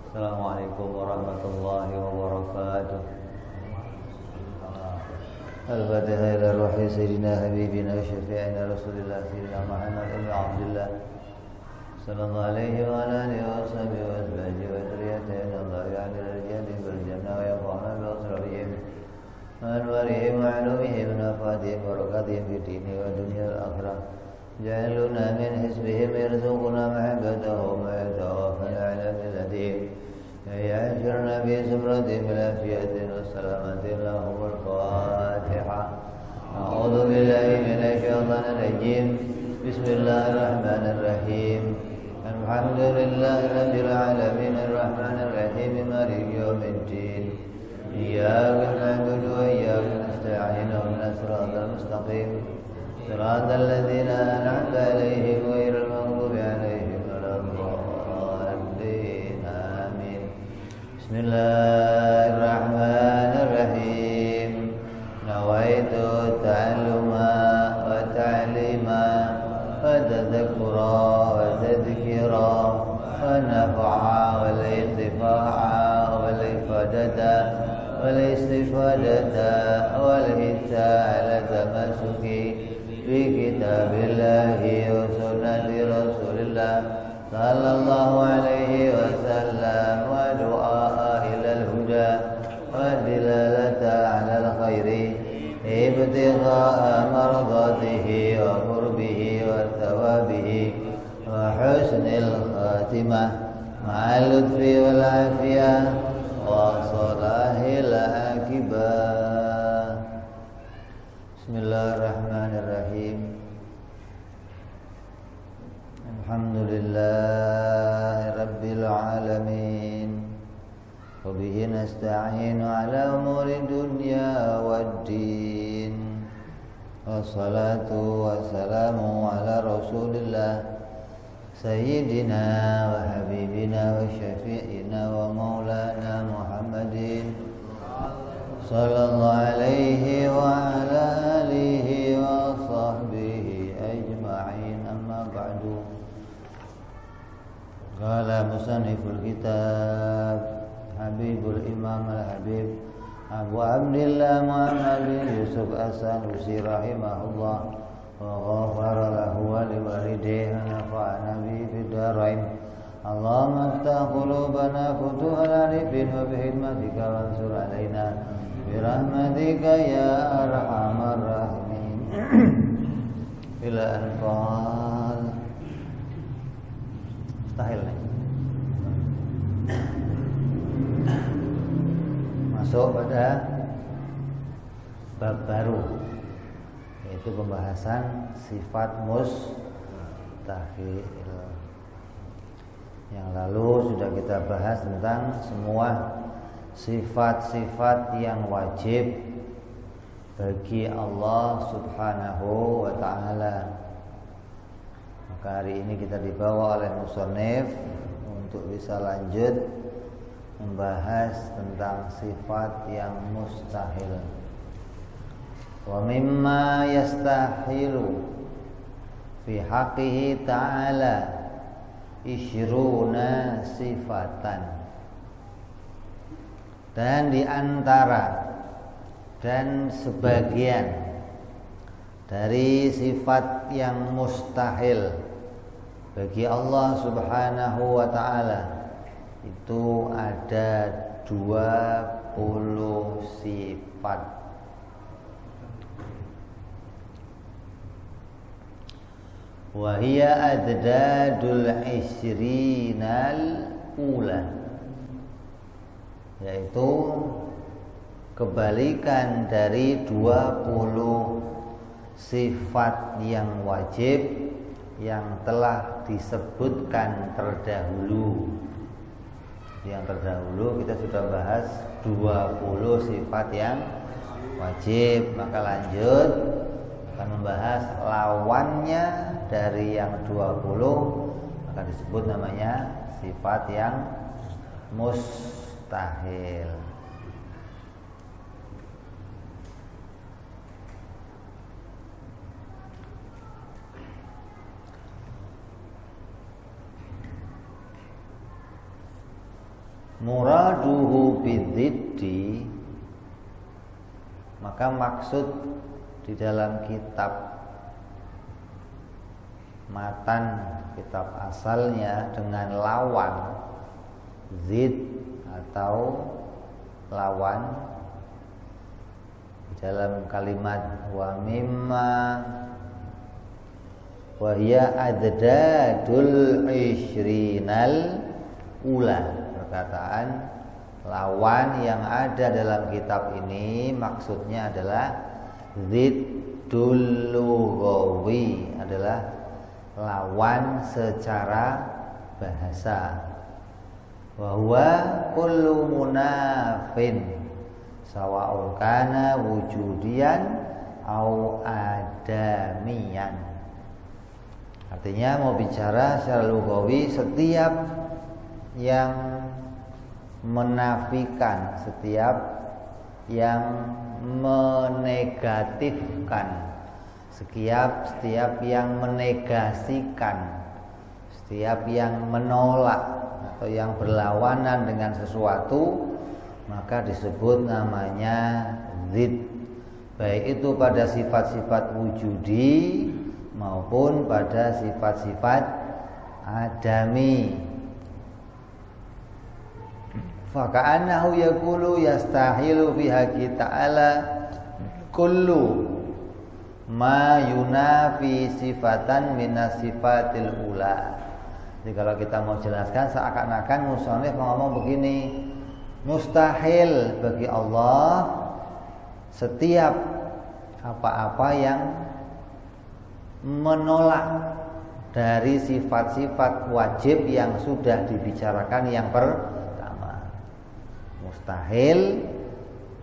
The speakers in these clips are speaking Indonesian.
Assalamualaikum warahmatullahi wabarakatuh. Al-Fatihah ila ruhi sayyidina habibina wa syafi'ina rasulillah sayyidina Muhammad ibn Abdullah sallallahu alaihi wa alihi wa sahbihi wa azwajihi wa dzurriyyatihi Allah ya'ala rijali bil jannah wa yafa'na bi asrarihim wa anwarihim wa ulumihim wa nafatihim wa barakatihim fi dini wa dunya al-akhirah. Ja'aluna min hisbihim yarzuquna mahabbatahum wa yatawaffana ala millatihim. يعشرنا بزمرة بالعافية والسلامة لهم الفاتحة. أعوذ بالله من الشيطان الرجيم. بسم الله الرحمن الرحيم. الحمد لله رب العالمين الرحمن الرحيم مالك يوم الدين. إياك نعبد وإياك نستعين اهدنا الصراط المستقيم صراط الذين أنعمت عليهم غير المغضوب عليهم ولا الضالين. آمين. Bismillahirrahmanirrahim. Nawaitu ta'alluma wa ta'lima wa tadhakkura wa tadhkira wa naf'a wal intifa'a wal ifadata wal istifadata wal hitta ala tamasuki bi kitabillahi wa sunnati rasulillah sallallahu alaihi wasallam wa du'a ila al-huda wa dilalata ala al-khairi ibtigha'a mardatihi wa qurbihi wa thawabihi wa husnil khatimah ma'al lutfi wal afiyah wa salahil akibah. Bismillahirrahmanirrahim. Alhamdulillahi rabbil alamin. Wa bihi nasta'inu ala umuri dunya waddin. Wassalatu wassalamu ala rasulillah sayyidina wa habibina wa syafi'ina wa maulana Muhammadin sallallahu alaihi wa ala alihi wa sahbihi ajma'in. Amma ba'du. Qala musanniful kitab Habibul Imam Al-Habib Abu Abdillah Muhammad bin Yusuf As-Sanusi rahimahullah wa ghafara lahu wa liwalidayhi wa nafa'ana bihi fid dharain. Allahumma iftah qulubana futuhal arifin wa bihikmatika wansur alaina birahmatika ya arhamar rahimin. Ila anfal mustahil nih. Masuk pada bab baru, yaitu pembahasan sifat mustahil. Yang lalu sudah kita bahas tentang semua sifat-sifat yang wajib bagi Allah Subhanahu wa ta'ala. Maka hari ini kita dibawa oleh musannif untuk bisa lanjut membahas tentang sifat yang mustahil. Wa mimma yastahilu fi haqqihi ta'ala isyruna sifatan. Dan di antara dan sebagian dari sifat yang mustahil bagi Allah Subhanahu wa ta'ala itu ada 20 sifat. Wa hiya adadul ishrinal ula, yaitu kebalikan dari 20 sifat yang wajib yang telah disebutkan terdahulu. Yang terdahulu kita sudah bahas 20 sifat yang wajib. Maka lanjut akan membahas lawannya dari yang 20, maka disebut namanya sifat yang mustahil. muraduhu bidziddi, maka maksud di dalam kitab matan, kitab asalnya dengan lawan zid atau lawan dalam kalimat wa mimma wa hiya adadul ishrinal ula, perkataan lawan yang ada dalam kitab ini maksudnya adalah ziddul lughawi, adalah lawan secara bahasa. Wa huwa kullu munafin sawa'un kana wujudiyan au adamiyan. Artinya mau bicara secara lughawi, setiap yang menafikan, setiap yang menegatifkan, setiap yang menegasikan, setiap yang menolak atau yang berlawanan dengan sesuatu, maka disebut namanya zid, baik itu pada sifat-sifat wujudi maupun pada sifat-sifat adami. Faka'annahu yaqulu yastahilu bihaqqi ta'ala kullu ma yunafi sifatan minas sifatil ula. Jadi kalau kita mau jelaskan, seakan-akan musannif ngomong begini, mustahil bagi Allah setiap apa-apa yang menolak dari sifat-sifat wajib yang sudah dibicarakan yang pertama. Mustahil,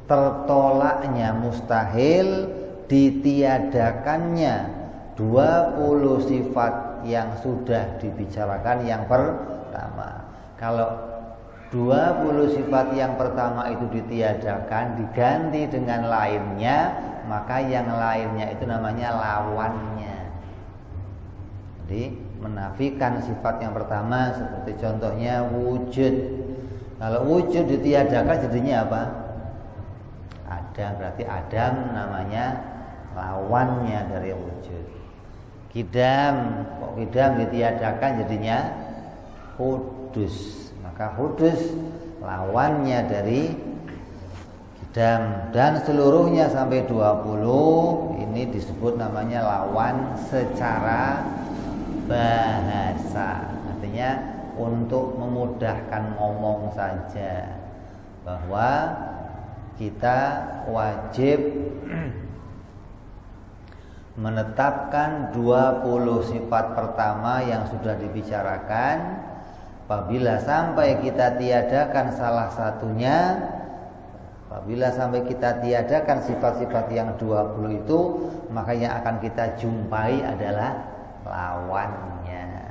tertolaknya mustahil, ditiadakannya 20 sifat yang sudah dibicarakan yang pertama. Kalau 20 sifat yang pertama itu ditiadakan, diganti dengan lainnya, maka yang lainnya itu namanya lawannya. Jadi menafikan sifat yang pertama, seperti contohnya wujud. Kalau wujud ditiadakan jadinya apa? Adam, berarti Adam namanya lawannya dari wujud. Kidam, kok kidam ditiadakan jadinya hudus, maka hudus lawannya dari kidam. Dan seluruhnya sampai 20 ini disebut namanya lawan secara bahasa. Artinya untuk memudahkan ngomong saja, bahwa kita wajib menetapkan 20 sifat pertama yang sudah dibicarakan. Apabila sampai kita tiadakan salah satunya, apabila sampai kita tiadakan sifat-sifat yang 20 itu, maka yang akan kita jumpai adalah lawannya.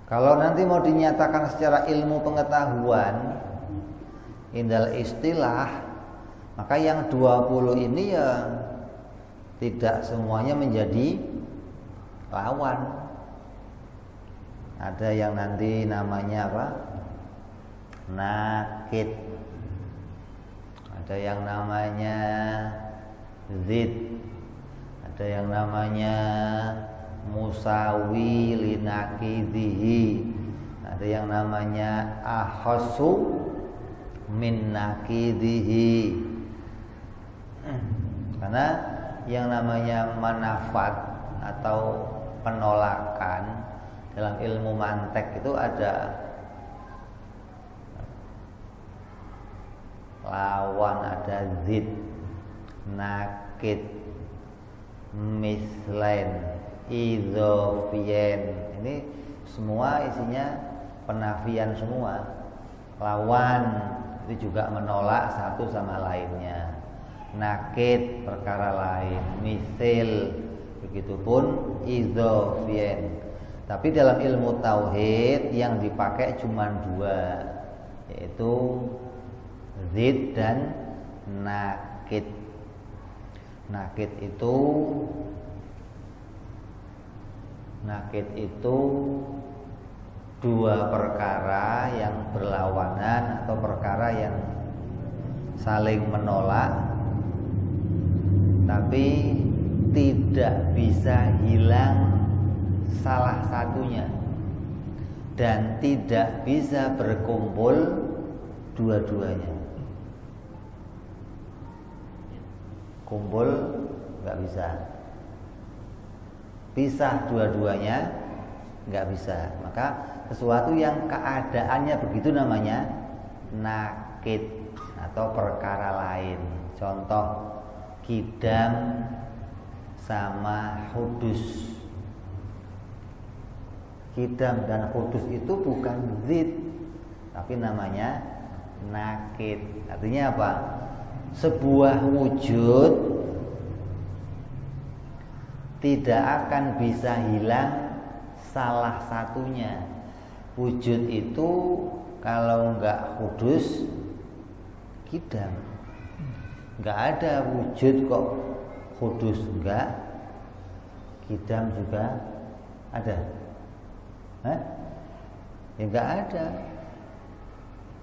Kalau nanti mau dinyatakan secara ilmu pengetahuan, indal istilah, maka yang 20 ini ya tidak semuanya menjadi lawan. Ada yang nanti namanya apa? Nakid. Ada yang namanya zid. Ada yang namanya musawi linakidihi. Ada yang namanya ahassu min nakidihi. Karena yang namanya manafat atau penolakan dalam ilmu mantek itu ada lawan, ada zid, nakid, mislain, idhofien. Ini semua isinya penafian semua. Lawan itu juga menolak satu sama lainnya. Nakid perkara lain, misil, begitupun idhofien. Tapi dalam ilmu tauhid yang dipakai cuma dua, yaitu zid dan nakid. Nakid itu dua perkara yang berlawanan atau perkara yang saling menolak, tapi tidak bisa hilang salah satunya dan tidak bisa berkumpul dua-duanya. Kumpul nggak bisa, pisah dua-duanya nggak bisa. Maka sesuatu yang keadaannya begitu namanya nakid atau perkara lain. Contoh kidam sama hudus. Kidam dan hudus itu bukan zid, tapi namanya nakid. Artinya apa? Sebuah wujud tidak akan bisa hilang salah satunya. Wujud itu kalau enggak hudus, kidam. Enggak ada wujud kok hudus enggak, kidam juga ada. Ya enggak ada.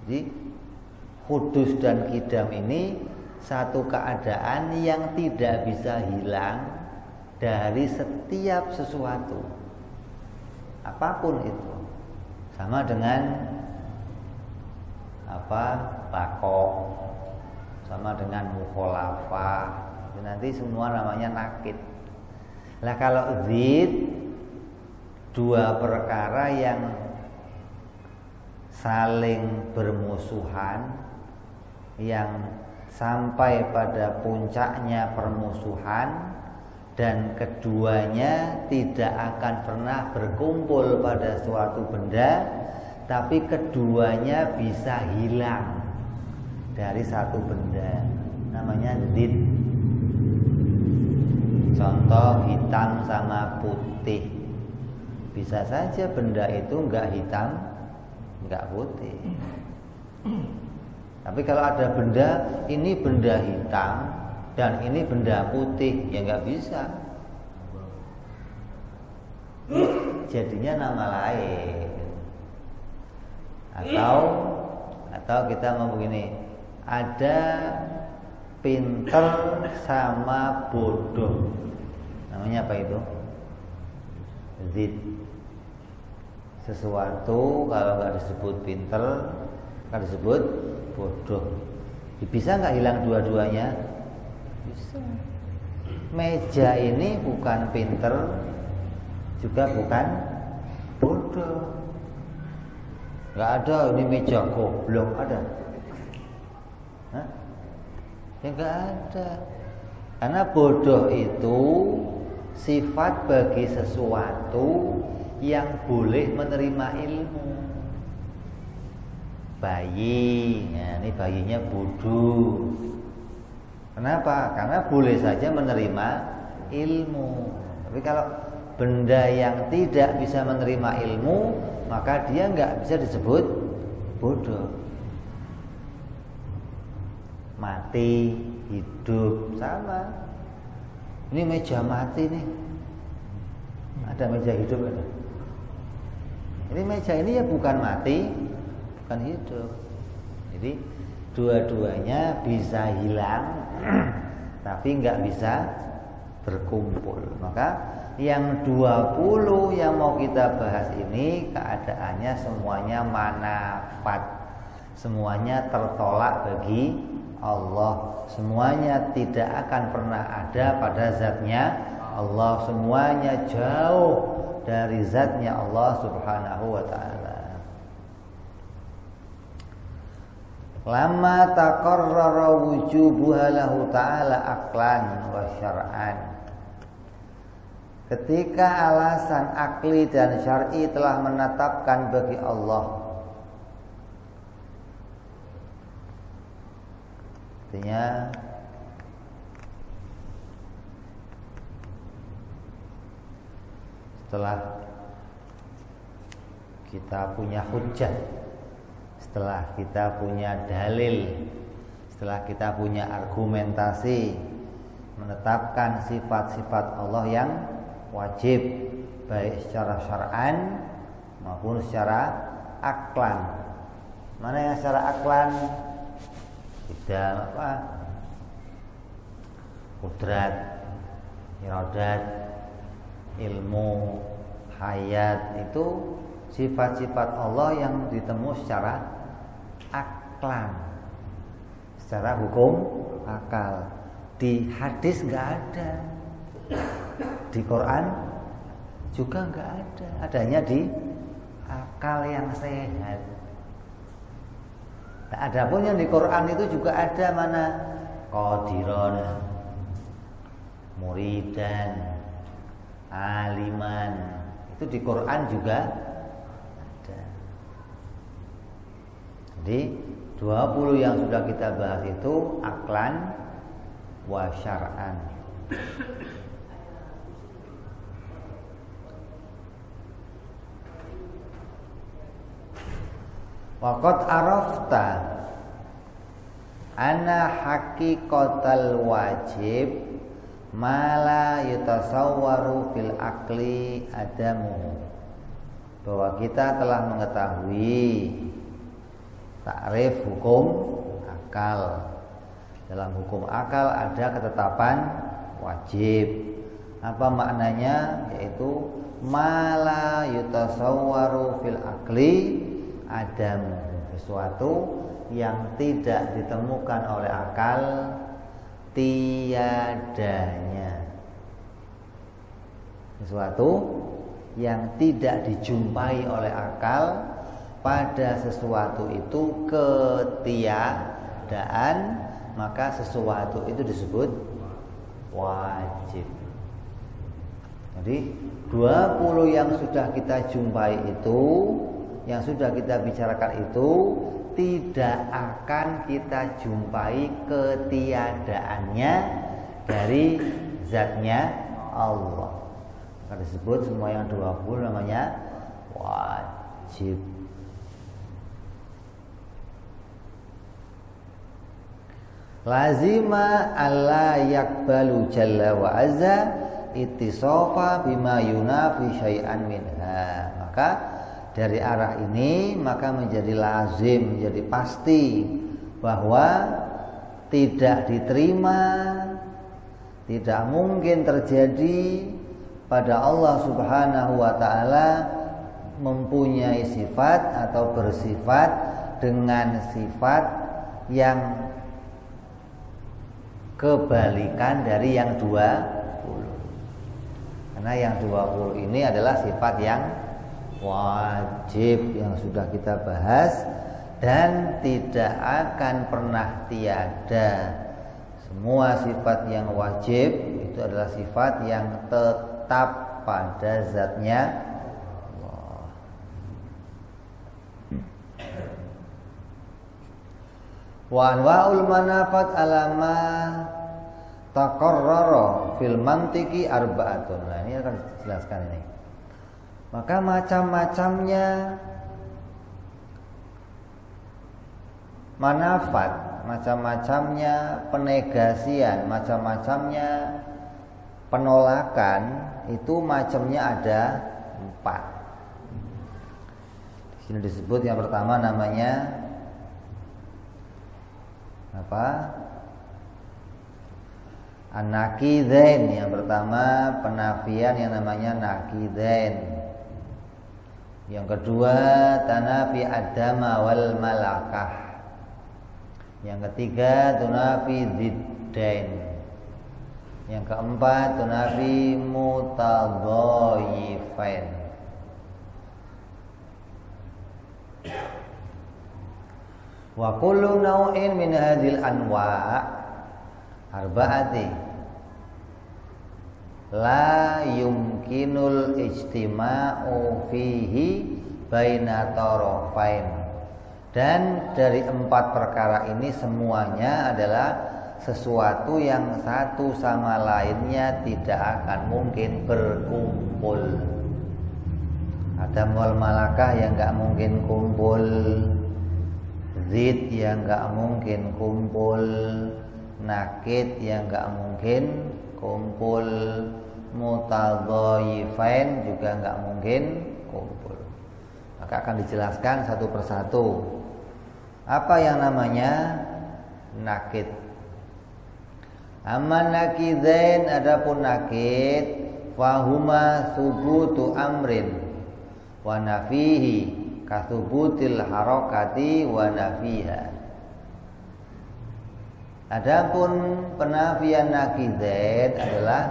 Jadi hudus dan kidam ini satu keadaan yang tidak bisa hilang dari setiap sesuatu, apapun itu. Sama dengan bakok, sama dengan mukholafah. Nanti semua namanya nakid. Lah kalau zid, dua perkara yang saling bermusuhan, yang sampai pada puncaknya permusuhan, dan keduanya tidak akan pernah berkumpul pada suatu benda, tapi keduanya bisa hilang dari satu benda, namanya zid. Contoh hitam sama putih. Bisa saja benda itu enggak hitam, enggak putih. Tapi kalau ada benda, ini benda hitam dan ini benda putih, ya enggak bisa. Jadinya nama lain. Atau kita mau begini, ada pinter sama bodoh. Namanya apa itu? Zid. Sesuatu kalau nggak disebut pinter, nggak disebut bodoh. Bisa nggak hilang dua-duanya? Bisa. Meja ini bukan pinter, juga bukan bodoh. Nggak ada ini meja goblok, ada? Hah? Ya nggak ada. Karena bodoh itu sifat bagi sesuatu yang boleh menerima ilmu. Bayi, ya, ini bayinya bodoh. Kenapa? Karena boleh saja menerima ilmu. Tapi kalau benda yang tidak bisa menerima ilmu, maka dia nggak bisa disebut bodoh. Mati, hidup, sama. Ini meja mati nih. Ada meja hidup ada. Ini meja ini ya bukan mati, bukan hidup. Jadi dua-duanya bisa hilang, tapi nggak bisa berkumpul. Maka yang 20 yang mau kita bahas ini keadaannya semuanya manafat, semuanya tertolak bagi Allah, semuanya tidak akan pernah ada pada zatnya Allah, semuanya jauh dari zatnya Allah subhanahu wa ta'ala. Lama taqarrara wujubuha lahu ta'ala aqlan wa syar'an. Ketika alasan akli dan syar'i telah menetapkan bagi Allah, artinya setelah kita punya hujjah, setelah kita punya dalil, setelah kita punya argumentasi menetapkan sifat-sifat Allah yang wajib baik secara syar'an maupun secara aklan. Mana yang secara aklan? Tidak apa? Kudrat, iradat, ilmu, hayat, itu sifat-sifat Allah yang ditemu secara aklan, secara hukum akal. Di hadis nggak ada, di Quran juga nggak ada, adanya di akal yang sehat. Nah, adapun yang di Quran itu juga ada mana? Qadiron, muridan, aliman, itu di Quran juga ada. Jadi 20 yang sudah kita bahas itu aklan wa syar'an. Waqad arafta anna haqiqatal wajib mala yutasawwaru fil akli adamu, bahwa kita telah mengetahui takrif hukum akal. Dalam hukum akal ada ketetapan wajib. Apa maknanya? Yaitu mala yutasawwaru fil akli adamu, sesuatu yang tidak ditemukan oleh akal tiadanya, sesuatu yang tidak dijumpai oleh akal pada sesuatu itu ketiadaan, maka sesuatu itu disebut wajib. Jadi 20 yang sudah kita jumpai itu, yang sudah kita bicarakan itu, tidak akan kita jumpai ketiadaannya dari zatnya Allah. Maka disebut semua yang 20 namanya wajib. Lazima alla yakbalu jalla wa azza ittisafa bima yunafi syai'an minha. Maka dari arah ini maka menjadi lazim, menjadi pasti bahwa tidak diterima, tidak mungkin terjadi pada Allah Subhanahu wa ta'ala mempunyai sifat atau bersifat dengan sifat yang kebalikan dari yang 20. Karena yang 20 ini adalah sifat yang wajib yang sudah kita bahas dan tidak akan pernah tiada. Semua sifat yang wajib itu adalah sifat yang tetap pada zatnya Allah. Wa anwa'ul manafat alama taqarrara fil mantiki arba'atun. Nah, ini akan dijelaskan ini. Maka macam-macamnya manafat, macam-macamnya penegasian, macam-macamnya penolakan itu macamnya ada 4. Di sini disebut yang pertama namanya apa? An-naqidain. Yang pertama penafian yang namanya naqidain. Yang kedua tanafi adama wal malakah. Yang ketiga tunafi ziddain. Yang keempat tunafi mutadhayifain. Wa kullu naw'in min hadhil anwa' arba'ati la yumkinul ijtima'u fihi baina tarafain. Dan dari 4 perkara ini semuanya adalah sesuatu yang satu sama lainnya tidak akan mungkin berkumpul. Adam wal malakah yang enggak mungkin kumpul, zid yang enggak mungkin kumpul, nakid yang enggak mungkin kumpul, mutadhayifain juga enggak mungkin kumpul. Maka akan dijelaskan satu persatu apa yang namanya nakid. Amma nakidain, adapun nakid, fahuma subutu amrin wa nafihi kathubutil harakati wa nafiha. Adapun penafian nakidain adalah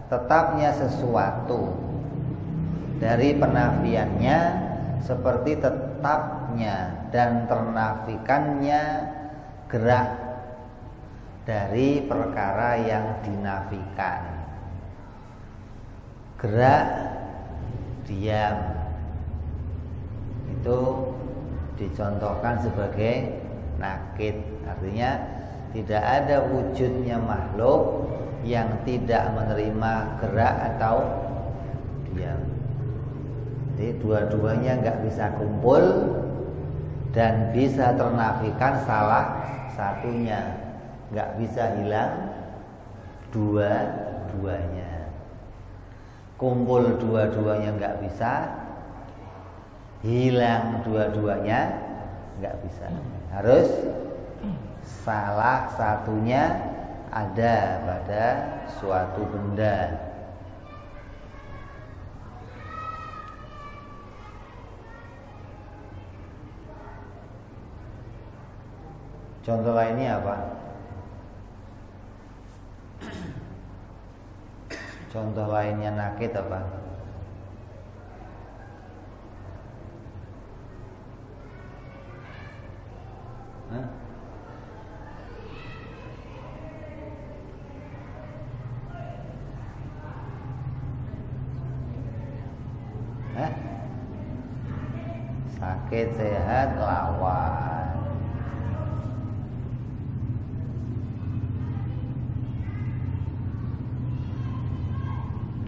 tetapnya sesuatu, dari penafiannya seperti tetapnya dan ternafikannya gerak dari perkara yang dinafikan. Gerak, diam, itu dicontohkan sebagai nakid. Artinya tidak ada wujudnya makhluk yang tidak menerima gerak atau diam. Jadi dua-duanya nggak bisa kumpul dan bisa ternafikan salah satunya, nggak bisa hilang dua-duanya. Kumpul dua-duanya nggak bisa, hilang dua-duanya nggak bisa. Harus salah satunya ada pada suatu benda. Contoh lainnya apa? Contoh lainnya nakid apa? Hah? Sakit sehat lawan.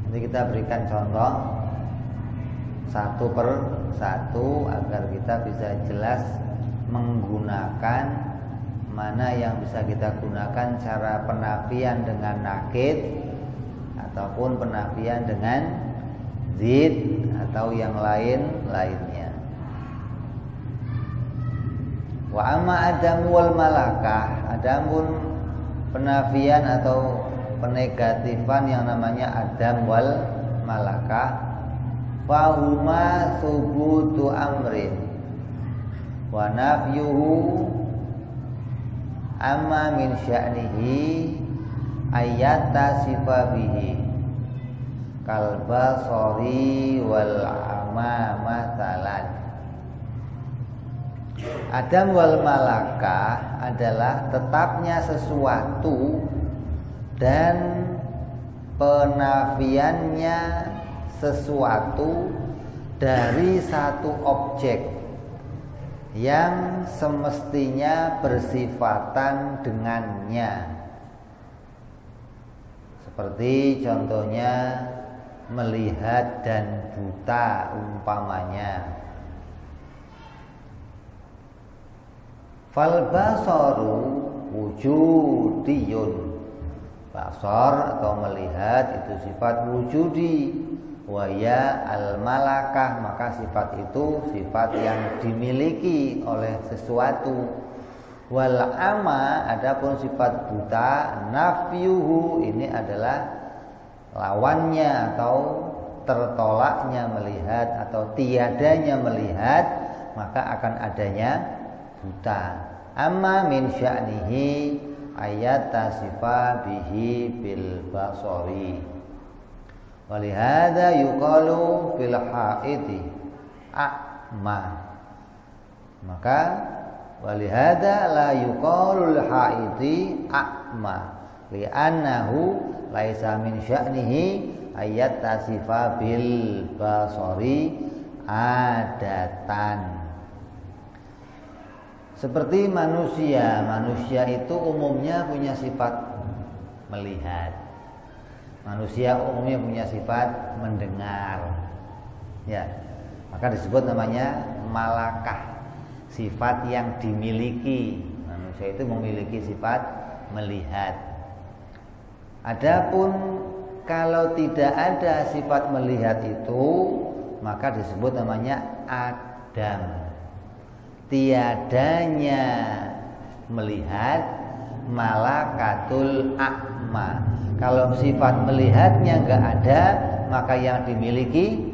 Nanti kita berikan contoh satu per satu agar kita bisa jelas menggunakan mana yang bisa kita gunakan cara penafian dengan nakid ataupun penafian dengan zid atau yang lainnya. Wa amma adam wal malakah, adapun penafian atau penegatifan yang namanya adam wal malakah, fahuma subutu amrin wa nafyuhu amma min sya'nihi ayata sifabihi kalbasori wal amamatalan. Adam wal malakah adalah tetapnya sesuatu dan penafiannya sesuatu dari satu objek yang semestinya bersifatan dengannya. Seperti contohnya melihat dan buta umpamanya. Fal basaru wujudiyun. Basar atau melihat itu sifat wujudi. Wa ya al malakah, maka sifat itu sifat yang dimiliki oleh sesuatu. Wal ama, adapun sifat buta, nafyuhu, ini adalah lawannya atau tertolaknya melihat atau tiadanya melihat, maka akan adanya buta. Amma min sya'nihi ayat tasifa bihi bil basori. Walihada yuqalu fil haidi a'ma. Maka walihada la yuqalu lil haidi a'ma li'annahu laisa min sya'nihi ayat tasifa bil basori adatan. Seperti manusia, manusia itu umumnya punya sifat melihat. Manusia umumnya punya sifat mendengar. Ya, maka disebut namanya malakah, sifat yang dimiliki. Manusia itu memiliki sifat melihat. Adapun kalau tidak ada sifat melihat itu, maka disebut namanya adatan. adam. Tiadanya melihat malakatul a'ma. Kalau sifat melihatnya enggak ada, maka yang dimiliki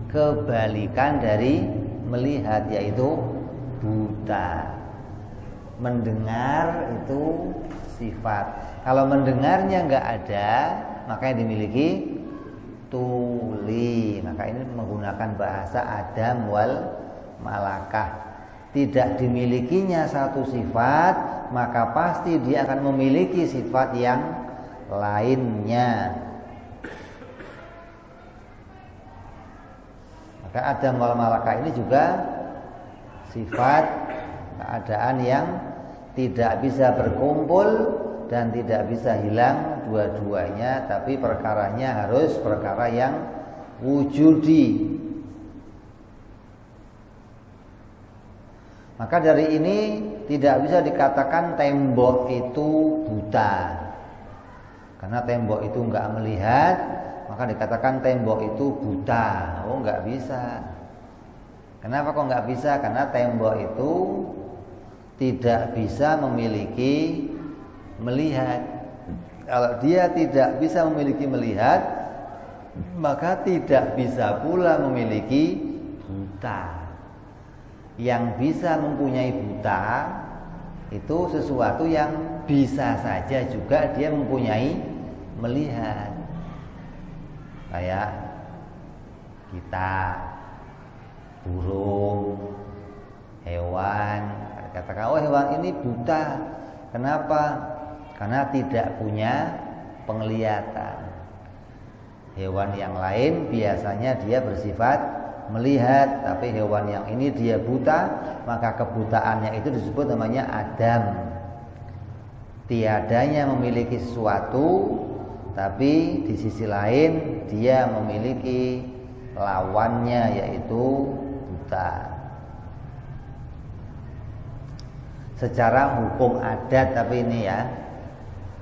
kebalikan dari melihat, yaitu buta. Mendengar itu sifat. Kalau mendengarnya enggak ada, maka yang dimiliki tuli. Maka ini menggunakan bahasa adam wal malakah. Tidak dimilikinya satu sifat, maka pasti dia akan memiliki sifat yang lainnya. Maka adam wal malakah ini juga sifat keadaan yang tidak bisa berkumpul dan tidak bisa hilang dua-duanya, tapi perkaranya harus perkara yang wujudi. Maka dari ini tidak bisa dikatakan tembok itu buta. Karena tembok itu enggak melihat, maka dikatakan tembok itu buta. Oh, enggak bisa. Kenapa kok enggak bisa? Karena tembok itu tidak bisa memiliki melihat. Kalau dia tidak bisa memiliki melihat, maka tidak bisa pula memiliki buta. Yang bisa mempunyai buta itu sesuatu yang bisa saja juga dia mempunyai melihat. Kayak kita, burung, hewan. Katakan, oh hewan ini buta. Kenapa? Karena tidak punya penglihatan. Hewan yang lain biasanya dia bersifat melihat, tapi hewan yang ini dia buta, maka kebutaannya itu disebut namanya adam. Tiadanya memiliki sesuatu, tapi di sisi lain dia memiliki lawannya, yaitu buta. Secara hukum adat, tapi ini ya,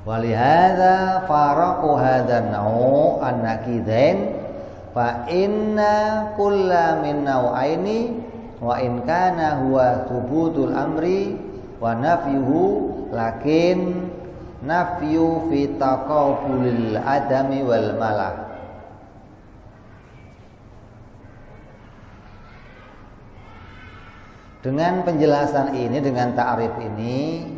walihada faraqu hadzal nau' an-naqidain fa inna kulla min nau'aini wa in kana huwa thubutul amri wa nafyuhu lakin nafyu fi taqabulil adami wal malah. Dengan penjelasan ini, dengan ta'rif ini,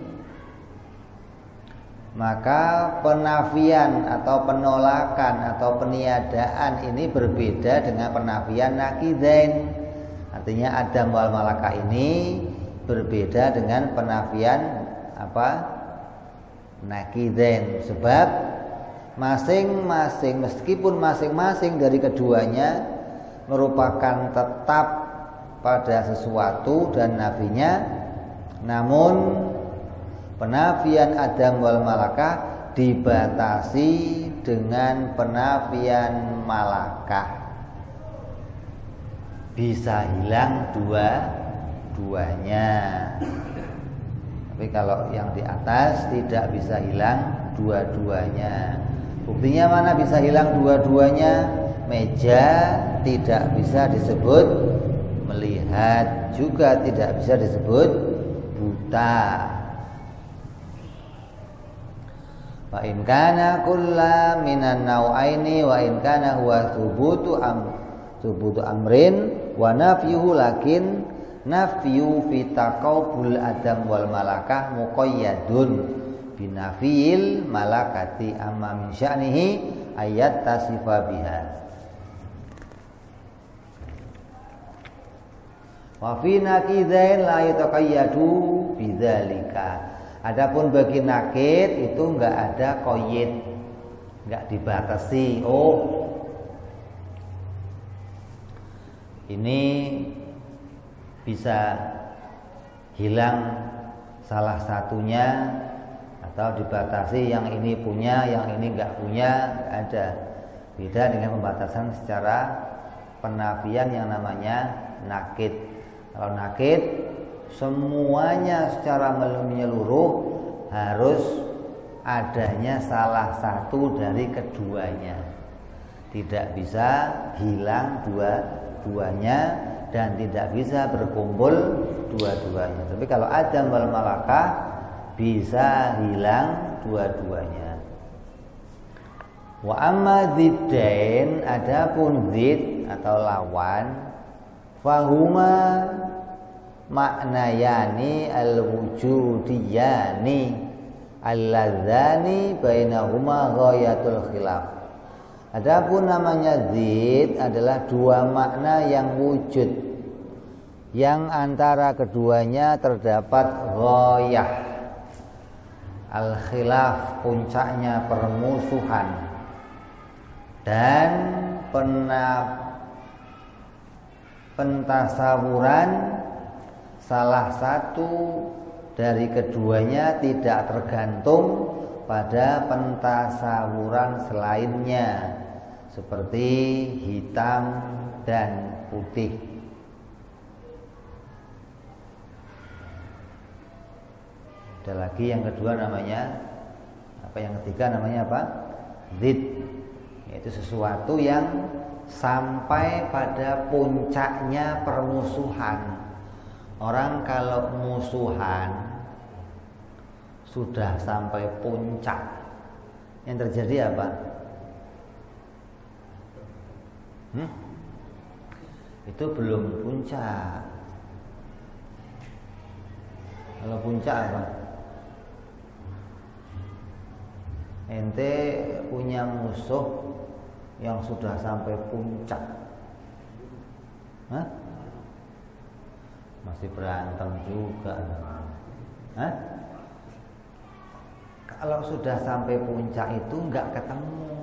maka penafian atau penolakan atau peniadaan ini berbeda dengan penafian naqidain. Artinya adam wal malakah ini berbeda dengan penafian apa? Naqidain. Sebab masing-masing, meskipun masing-masing dari keduanya merupakan tetap pada sesuatu dan nafinya, namun penafian adam wal malakah dibatasi dengan penafian malakah. Bisa hilang dua-duanya. Tapi kalau yang di atas tidak bisa hilang dua-duanya. Buktinya mana bisa hilang dua-duanya? Meja tidak bisa disebut melihat, juga tidak bisa disebut buta. Wa in kana kulla minan nau'aini wa in kana huwa thubutu amrin wa nafyuhu lakin nafyu fi taqabul adam wal malakah muqayyadun binafil malakati amma min sya'nihi ayat tasifa biha. Wa fi naqidain la yataqayyadu bidzalika. Adapun bagi nakid itu enggak ada qayyid, enggak dibatasi. Oh, ini bisa hilang salah satunya atau dibatasi, yang ini punya, yang ini enggak punya, enggak ada. Beda dengan pembatasan secara penafian yang namanya nakid. Kalau nakid semuanya secara menyeluruh harus adanya salah satu dari keduanya. Tidak bisa hilang dua-duanya dan tidak bisa berkumpul dua-duanya. Tapi kalau Adam wal malakah bisa hilang dua-duanya. Wa amma ziddain, adapun zid atau lawan, fahuma maknayani al-wujudiyani alladzani bainahuma ghayatul khilaf. Adapun namanya zid adalah dua makna yang wujud, yang antara keduanya terdapat ghayah, al-khilaf, puncaknya permusuhan, dan pentasawuran salah satu dari keduanya tidak tergantung pada pentasawuran selainnya, seperti hitam dan putih. Ada lagi yang kedua namanya apa? Yang ketiga namanya apa? Zid, yaitu sesuatu yang sampai pada puncaknya permusuhan. Orang kalau musuhan sudah sampai puncak, yang terjadi apa? Itu belum puncak. Kalau puncak apa? Ente punya musuh yang sudah sampai puncak, masih berantem juga. Kalau sudah sampai puncak itu nggak ketemu,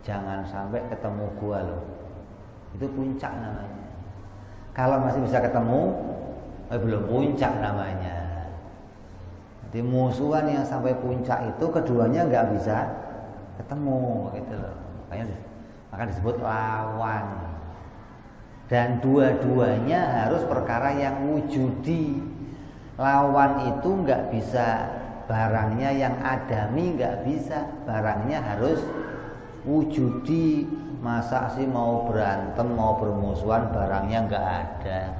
jangan sampai ketemu gua loh, itu puncak namanya. Kalau masih bisa ketemu, belum puncak namanya. Jadi musuhan yang sampai puncak itu keduanya nggak bisa ketemu, gitu loh. Maka disebut lawan. Dan dua-duanya harus perkara yang wujudi. Lawan itu nggak bisa barangnya yang adami, nggak bisa, barangnya harus wujudi. Masa sih mau berantem, mau bermusuhan barangnya nggak ada?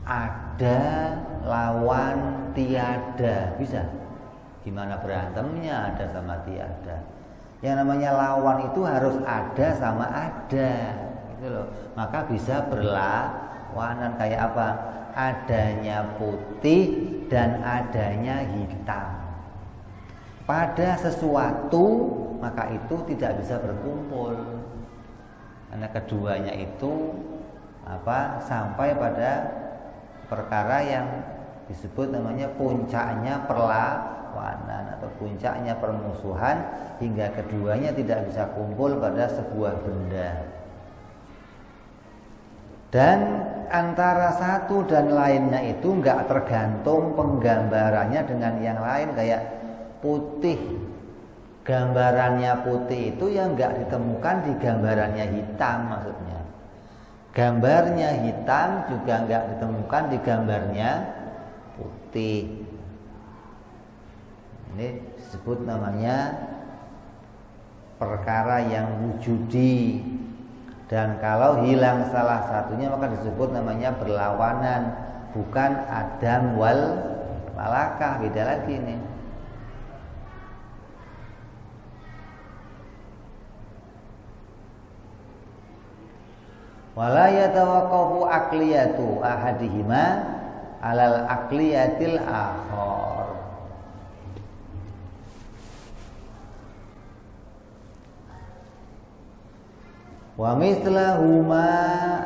Ada lawan tiada, bisa? Gimana berantemnya ada sama tiada? Yang namanya lawan itu harus ada sama ada, gitu loh. Maka bisa berlawanan. Kayak apa? Adanya putih dan adanya hitam. Pada sesuatu maka itu tidak bisa berkumpul, karena keduanya itu sampai pada perkara yang disebut namanya puncaknya perlawanan atau puncaknya permusuhan, hingga keduanya tidak bisa kumpul pada sebuah benda. Dan antara satu dan lainnya itu enggak tergantung penggambarannya dengan yang lain. Kayak putih, gambarannya putih itu yang enggak ditemukan di gambarannya hitam, maksudnya. Gambarnya hitam juga enggak ditemukan di gambarnya putih. Ini disebut namanya perkara yang wujudi. Dan kalau hilang salah satunya maka disebut namanya berlawanan, bukan Adam wal malakah, beda lagi nih. Wala yatawaqqafu aqliyatu ahadihima alal aqliyatil akhar. Wa mislahuma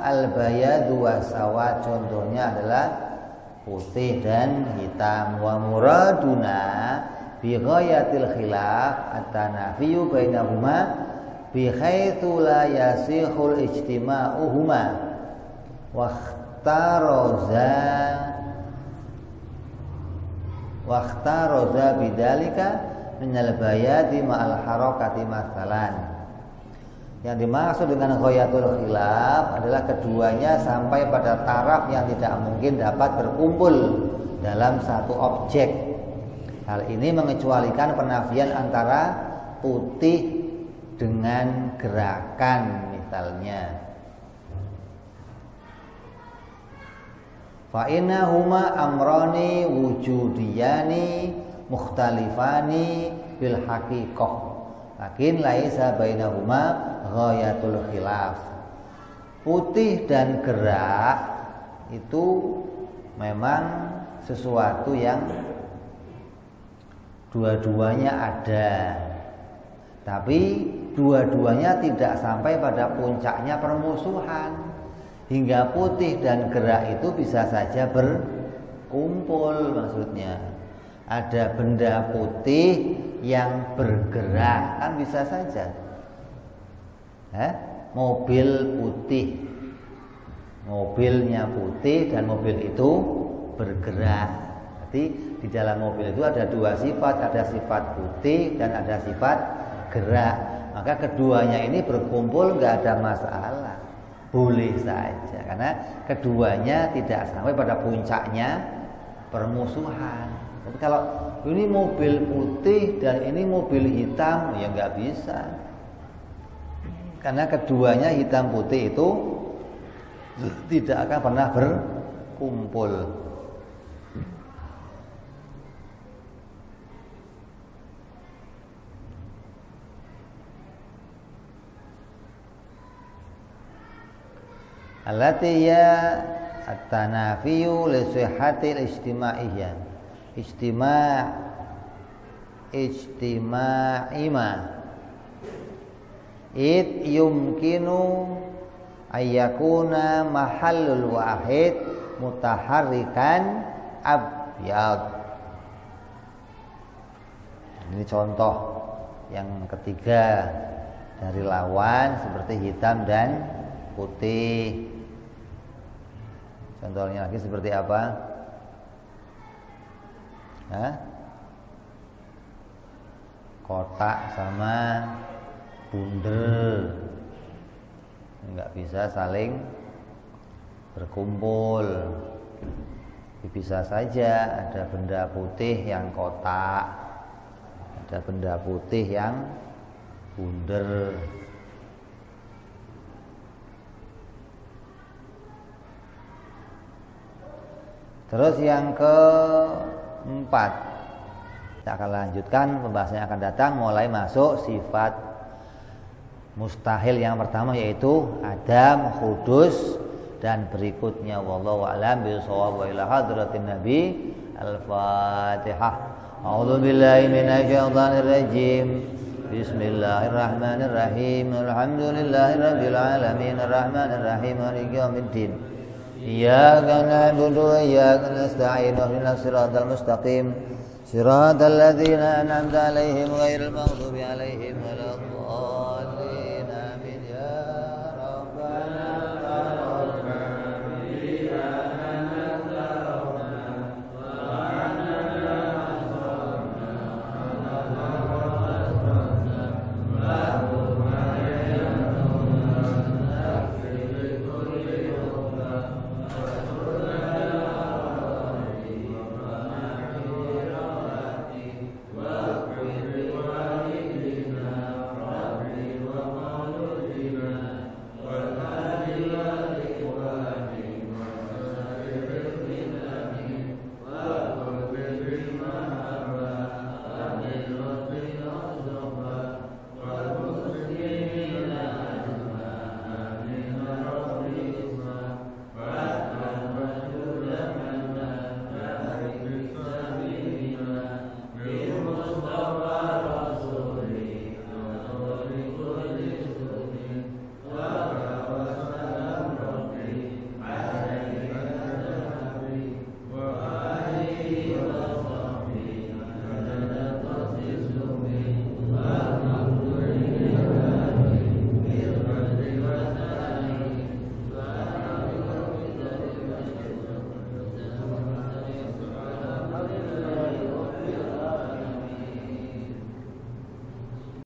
al-bayadu was-sawad, contohnya adalah putih dan hitam. Wa muraduna bi ghayatil khilaf at-tanafiyu bainahuma bi haitsu la yasihul ijtima'uhuma wa ikhtaraza bidzalika minal bayadi ma'al harakati masalan. Yang dimaksud dengan ghayatul khilaf adalah keduanya sampai pada taraf yang tidak mungkin dapat berkumpul dalam satu objek. Hal ini mengecualikan penafian antara putih dengan gerakan, misalnya. Fa innahuma amrani wujudiyani mukhtalifani bil haqiqah. Lakin laisa bainahuma ghayatul khilaf. Putih dan gerak itu memang sesuatu yang dua-duanya ada, tapi dua-duanya tidak sampai pada puncaknya permusuhan. Hingga putih dan gerak itu bisa saja berkumpul, maksudnya ada benda putih yang bergerak, kan bisa saja. Mobil putih, mobilnya putih dan mobil itu bergerak. Jadi di dalam mobil itu ada dua sifat, ada sifat putih dan ada sifat gerak. Maka keduanya ini berkumpul nggak ada masalah, boleh saja, karena keduanya tidak sampai pada puncaknya permusuhan. Tapi kalau ini mobil putih dan ini mobil hitam, ya nggak bisa, karena keduanya hitam putih itu tidak akan pernah berkumpul. Allati ya at-tanafiyu li sihhatil ijtima'iyyah. Ijtima'ima id yumkinu ayyakuna mahallul wahid mutaharrikan abyad. Ini contoh yang ketiga dari lawan seperti hitam dan putih. Contohnya lagi seperti apa? Kotak sama bundel nggak bisa saling berkumpul. Bisa saja ada benda putih yang kotak, ada benda putih yang bundel. Terus yang keempat, kita akan lanjutkan pembahasannya akan datang, mulai masuk sifat mustahil yang pertama, yaitu adam, hudus, dan berikutnya. Wallahu a'lam bishawab. Wa ila hadratin nabi. Al-Fatihah. A'udzu billahi minasyaitonir rajim. Bismillahirrahmanirrahim. Alhamdulillahirabbil alamin arrahmanir rahim maliki yaumiddin. Iyyaka na'budu wa iyyaka nasta'in ihdinas siratal mustaqim siratal ladzina an'amta 'alaihim ghairil maghdubi 'alaihim waladdallin.